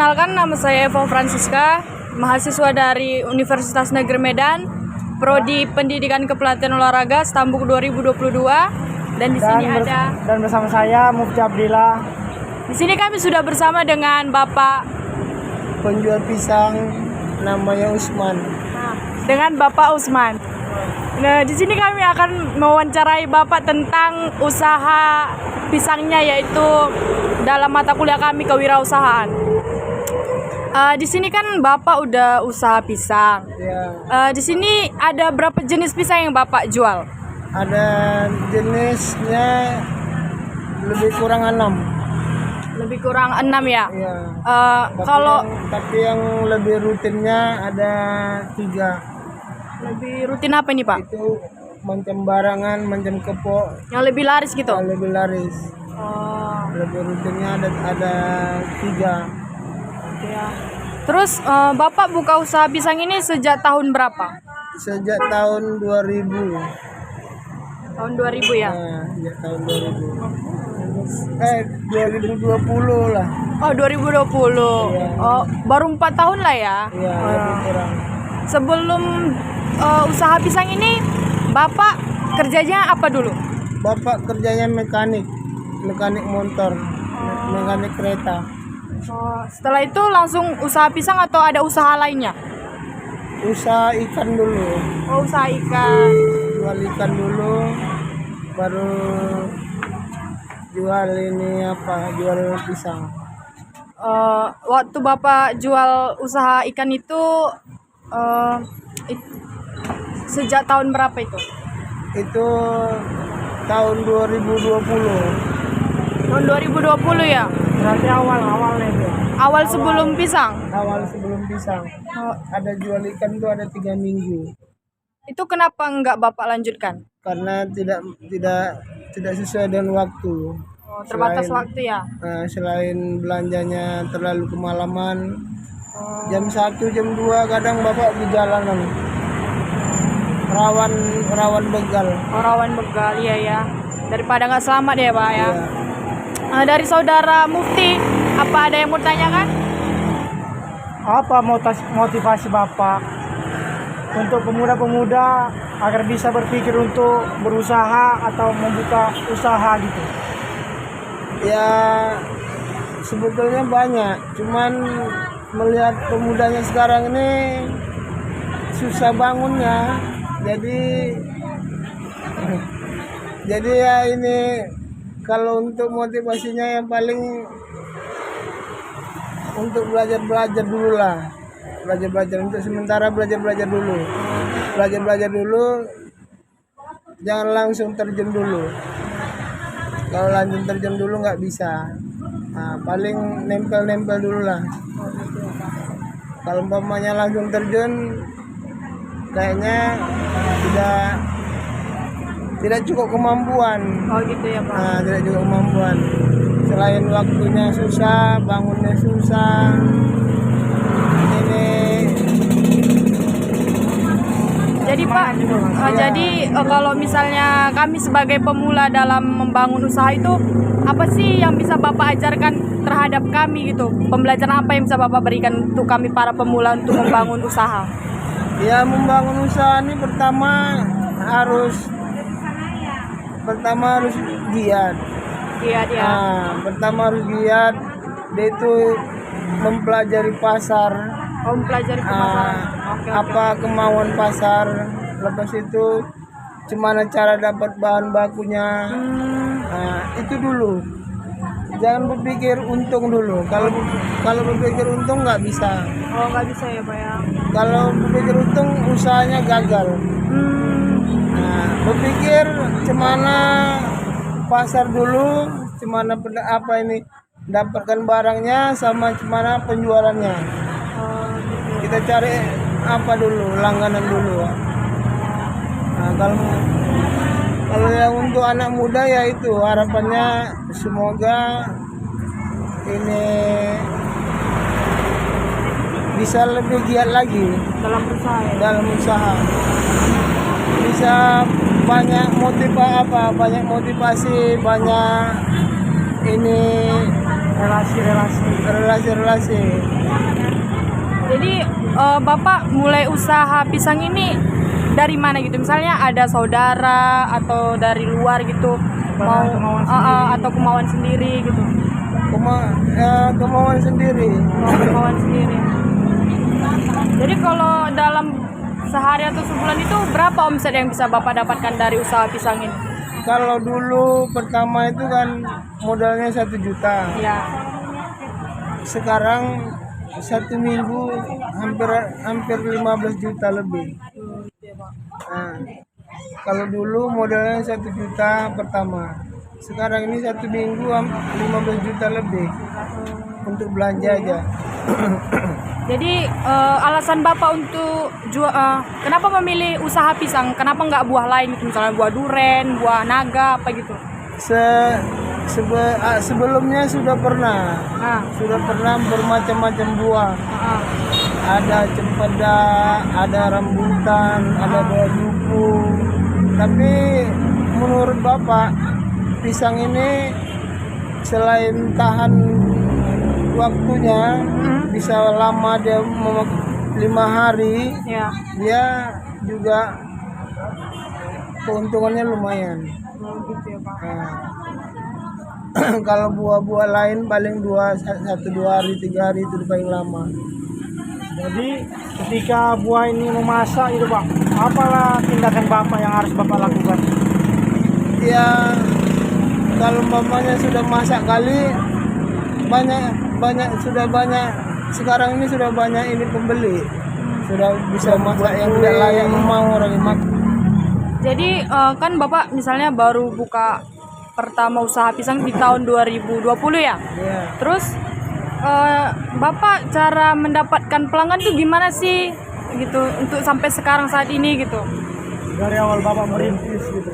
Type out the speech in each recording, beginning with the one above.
Kenalkan, nama saya Eva Francisca, mahasiswa dari Universitas Negeri Medan, Prodi Pendidikan Kepelatihan Olahraga Stambuk 2022. Dan di sini dan bersama saya Mufti Abdillah. Di sini kami sudah bersama dengan Bapak Penjual pisang namanya Usman. Dengan Bapak Usman. Nah, di sini kami akan mewawancarai Bapak tentang usaha pisangnya, yaitu dalam mata kuliah kami kewirausahaan. Di sini kan Bapak udah usaha pisang. Ya. Di sini ada berapa jenis pisang yang Bapak jual? Ada jenisnya lebih kurang 6. Lebih kurang 6 ya. Ya. Kalau tapi yang lebih rutinnya ada 3. lebih rutin apa ini, Pak? Itu macam barangan, macam kepok. Yang lebih laris gitu? Yang lebih laris. Oh, Lebih rutinnya ada 3. ya. Terus Bapak buka usaha pisang ini sejak tahun berapa? Sejak tahun 2000. Tahun 2000 ya? Nah, sejak tahun 2020 lah. Oh, 2020. Iya. Oh, baru 4 tahun lah ya? Iya, lebih kurang. Sebelum usaha pisang ini, Bapak kerjanya apa dulu? Bapak kerjanya mekanik motor, mekanik kereta. Oh, setelah itu langsung usaha pisang atau ada usaha lainnya? Usaha ikan dulu, Oh, usaha ikan. jual ikan dulu, baru jual jual pisang. Waktu Bapak jual usaha ikan itu sejak tahun berapa itu? Itu tahun 2020. Tahun 2020 ya? Berarti awalnya itu. Awal sebelum pisang? Awal sebelum pisang. Oh, Ada jual ikan tuh ada 3 minggu. itu kenapa enggak Bapak lanjutkan? Karena tidak sesuai dengan waktu. Oh, terbatas Selain- waktu ya? Selain belanjanya terlalu kemalaman, Oh, jam 1 jam 2 kadang bapak di jalanan, rawan begal. rawan begal, iya ya. Daripada nggak selamat ya, Pak ya. Ya. Dari saudara Mufti, apa ada yang mau tanyakan? Apa motivasi bapak untuk pemuda-pemuda agar bisa berpikir untuk berusaha atau membuka usaha gitu? Ya sebetulnya banyak, cuman melihat pemudanya sekarang ini susah bangunnya, jadi ya ini kalau untuk motivasinya yang paling untuk belajar dulu lah, untuk sementara belajar dulu, jangan langsung terjun dulu. Kalau langsung terjun dulu nggak bisa. Nah, paling nempel dulu lah. Kalau umpamanya langsung terjun, kayaknya tidak cukup kemampuan. Oh gitu ya, Pak. Nah, tidak cukup kemampuan. Selain waktunya susah, bangunnya susah. Ini Jadi Pak, jadi kalau misalnya kami sebagai pemula dalam membangun usaha itu, apa sih yang bisa Bapak ajarkan terhadap kami gitu? Pembelajaran apa yang bisa Bapak berikan untuk kami para pemula untuk membangun usaha? ya membangun usaha ini pertama harus giat. Iya, dia. Pertama harus giat. Dia itu mempelajari pasar. Mempelajari pemasaran. Oke. Apa kemauan pasar. Lepas itu gimana cara dapat bahan bakunya. Itu dulu. Jangan berpikir untung dulu. Kalau berpikir untung nggak bisa. Oh, nggak bisa ya, Pak ya. Kalau berpikir untung usahanya gagal. Berpikir gimana pasar dulu, gimana dapatkan barangnya, sama gimana penjualannya. Kita cari apa dulu, langganan dulu. Nah, kalau yang untuk anak muda ya itu harapannya semoga ini bisa lebih giat lagi Dalam usaha ya. dalam usaha. Bisa banyak motivasi, banyak ini relasi. Jadi Bapak mulai usaha pisang ini dari mana gitu? Misalnya ada saudara atau dari luar gitu atau kemauan sendiri gitu. Kemauan sendiri. Kemauan sendiri. Jadi kalau dalam sehari atau sebulan itu berapa omset yang bisa Bapak dapatkan dari usaha pisang ini? Kalau dulu pertama itu kan modalnya 1 juta. Ya. Sekarang 1 minggu hampir 15 juta lebih. Nah, kalau dulu modalnya 1 juta pertama. Sekarang ini 1 minggu 15 juta lebih untuk belanja aja. Jadi alasan Bapak untuk kenapa memilih usaha pisang? Kenapa nggak buah lain gitu, misalnya buah duren, buah naga apa gitu? Sebelumnya sudah pernah bermacam-macam buah. Ada cempedak, ada rambutan, ada buah duku. Tapi menurut Bapak, pisang ini selain tahan waktunya, bisa lama, dia 5 hari, Ya. dia juga keuntungannya lumayan. Gitu ya, Pak. Nah, kalau buah-buah lain paling 1-2 hari, 3 hari itu paling lama. Jadi ketika buah ini memasak itu Pak, apalah tindakan Bapak yang harus Bapak lakukan? Ya, kalau umpamanya sudah masak kali, banyak sekarang ini sudah banyak ini pembeli, sudah bisa masak yang tidak layak mau orang makan. Jadi kan Bapak misalnya baru buka pertama usaha pisang di tahun 2020 ya? Ya. Terus Bapak cara mendapatkan pelanggan tuh gimana sih gitu untuk sampai sekarang saat ini gitu? Dari awal Bapak merintis gitu.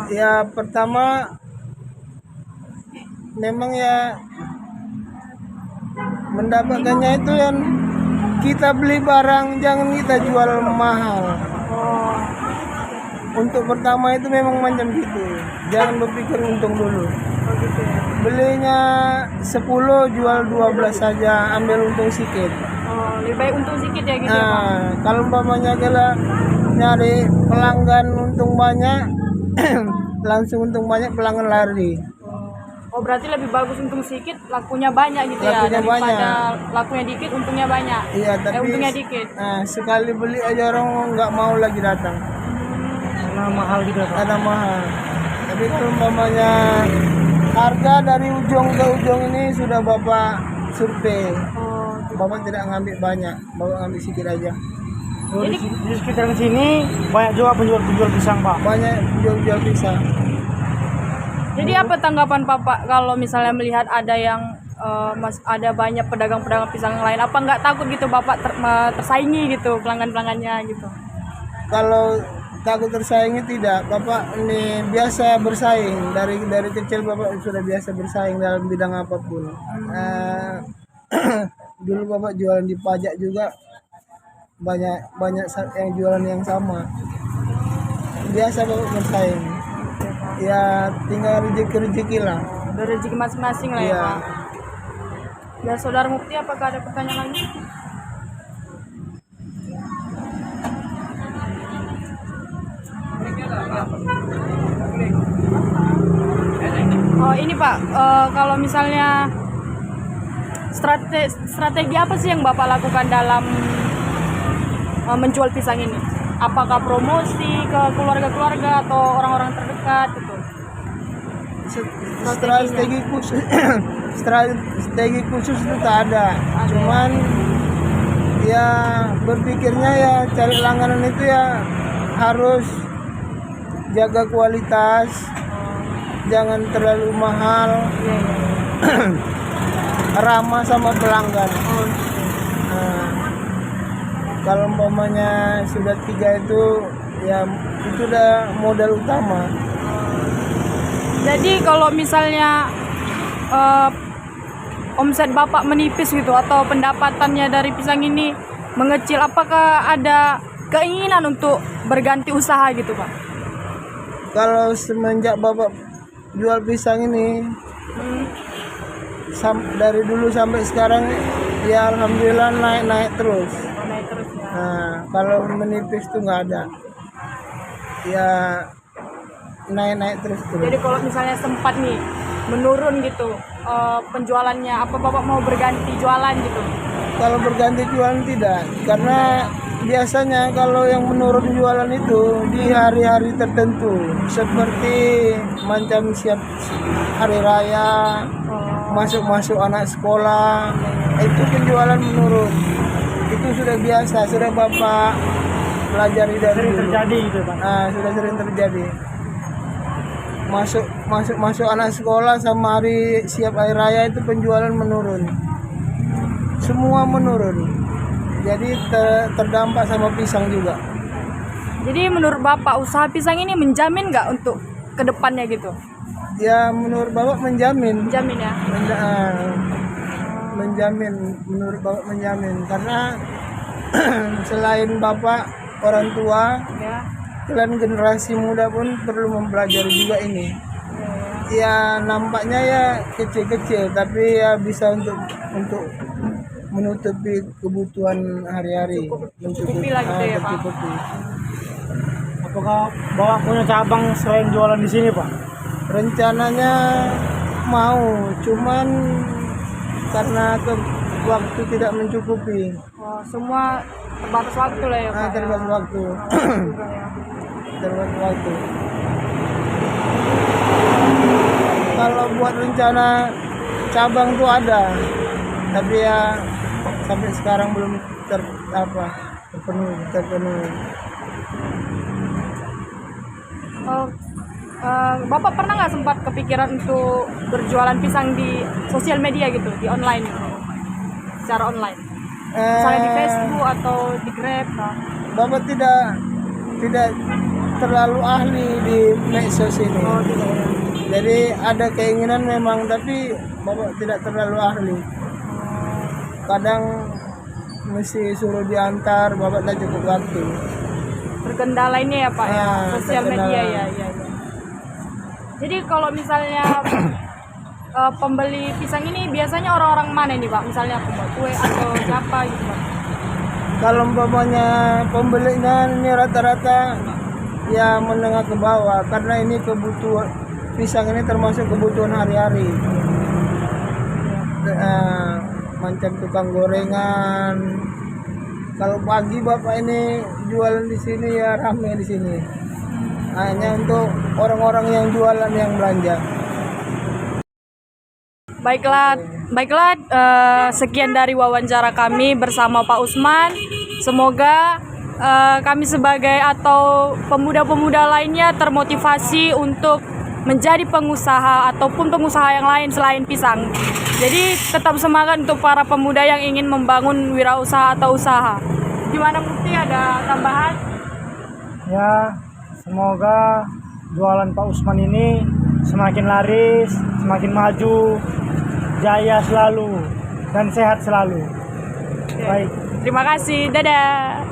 Ya pertama memang ya mendapatkannya itu yang kita beli barang, jangan kita jual mahal. Oh, Untuk pertama itu memang macam gitu, jangan berpikir untung dulu. gitu ya. Belinya 10 jual 12 saja, ambil untung sedikit. Oh, lebih baik untung sedikit ya gitu ya, Pak? Nah, kalau umpamanya kita nyari pelanggan untung banyak, langsung untung banyak, pelanggan lari. Oh, berarti lebih bagus untung sedikit, lakunya banyak gitu ya, Lakunya daripada banyak. lakunya dikit, untungnya banyak. Iya, tapi Untungnya dikit. nah, sekali beli aja orang nggak mau lagi datang, Karena mahal gitu ya Pak. karena mahal. Tapi kalau umpamanya harga dari ujung ke ujung ini sudah Bapak survei, Oh, Bapak tidak ngambil banyak, Bapak ngambil sedikit aja. Di sekitar sini banyak juga penjual pisang Pak. Banyak jual pisang. jadi apa tanggapan Bapak kalau misalnya melihat ada yang ada banyak pedagang-pedagang pisang yang lain? Apa nggak takut gitu Bapak tersaingi gitu pelanggan-pelanggannya gitu? Kalau takut tersaingi tidak, Bapak ini biasa bersaing dari kecil, Bapak sudah biasa bersaing dalam bidang apapun. Dulu Bapak jualan di pajak juga banyak yang jualan yang sama. Biasa Bapak bersaing. Ya tinggal rezeki lah. Dari rezeki masing-masing lah ya Iya. Pak. Ya Saudara Mufti, apakah ada pertanyaan lagi? Oh ini Pak, kalau misalnya strategi apa sih yang Bapak lakukan dalam menjual pisang ini? Apakah promosi ke keluarga-keluarga atau orang-orang terdekat gitu? Strategi khusus itu tak ada. Cuman ya berpikirnya ya cari langganan itu ya harus jaga kualitas, jangan terlalu mahal, Iya, iya. ramah sama pelanggan. Nah, kalau umpamanya sudah 3 itu ya itu udah modal utama. Jadi kalau misalnya omset Bapak menipis gitu atau pendapatannya dari pisang ini mengecil, apakah ada keinginan untuk berganti usaha gitu Pak? Kalau semenjak Bapak jual pisang ini, dari dulu sampai sekarang ya alhamdulillah naik terus. Naik terus ya. Nah, kalau menipis tuh nggak ada. Ya naik terus. Jadi kalau misalnya sempat nih menurun gitu penjualannya, apa Bapak mau berganti jualan gitu? Kalau berganti jualan tidak, karena biasanya kalau yang menurun jualan itu di hari-hari tertentu, seperti macam siap hari raya, masuk anak sekolah, itu penjualan menurun. Itu sudah biasa, sudah Bapak pelajari dari Sering dulu. terjadi gitu Pak. Nah, sudah sering terjadi. Masuk anak sekolah sama hari siap hari raya itu penjualan menurun. Semua menurun. Jadi terdampak sama pisang juga. Jadi menurut Bapak usaha pisang ini menjamin nggak untuk kedepannya gitu? Ya menurut Bapak menjamin. Menjamin ya? Menjamin, menurut Bapak menjamin. Karena selain Bapak orang tua, Ya. kalian generasi muda pun perlu mempelajari juga ini. Ya nampaknya ya kecil-kecil, tapi ya bisa untuk menutupi kebutuhan hari-hari. Mencukupi lah gitu ya, Pak. mencukupi. Apakah Bapak punya cabang selain jualan di sini Pak? Rencananya mau, cuman karena waktu tidak mencukupi. Oh, semua terbatas waktu lah ya Pak. Terbatas waktu. Juga ya. Terbatas waktu. Kalau buat rencana cabang tuh ada, tapi ya sampai sekarang belum terpenuhi. Oh, Bapak pernah nggak sempat kepikiran untuk berjualan pisang di sosial media gitu, di online, secara online, misalnya di Facebook atau di Grab? Nah. Bapak tidak terlalu ahli di medsos ini. Oh, tidak ya. Jadi ada keinginan memang, tapi Bapak tidak terlalu ahli. Kadang mesti suruh diantar, Bapak tak cukup waktu. Terkendala ini ya Pak ya, sosial terkendala. media ya. Jadi kalau misalnya pembeli pisang ini biasanya orang-orang mana nih Pak? Misalnya pembuat kue atau siapa gitu Pak? Kalau umpamanya pembelinya ini rata-rata ya menengah ke bawah, karena ini kebutuhan pisang ini termasuk kebutuhan hari-hari. Macam tukang gorengan. Kalau pagi Bapak ini jualan di sini ya ramai di sini. Hanya untuk orang-orang yang jualan yang belanja. Baiklah, sekian dari wawancara kami bersama Pak Usman. Semoga kami sebagai atau pemuda-pemuda lainnya termotivasi untuk menjadi pengusaha ataupun pengusaha yang lain selain pisang. Jadi tetap semangat untuk para pemuda yang ingin membangun wirausaha atau usaha. Gimana Mufti, ada tambahan? Ya, semoga jualan Pak Usman ini semakin laris, semakin maju, jaya selalu, dan sehat selalu. Oke. Baik. Terima kasih, dadah.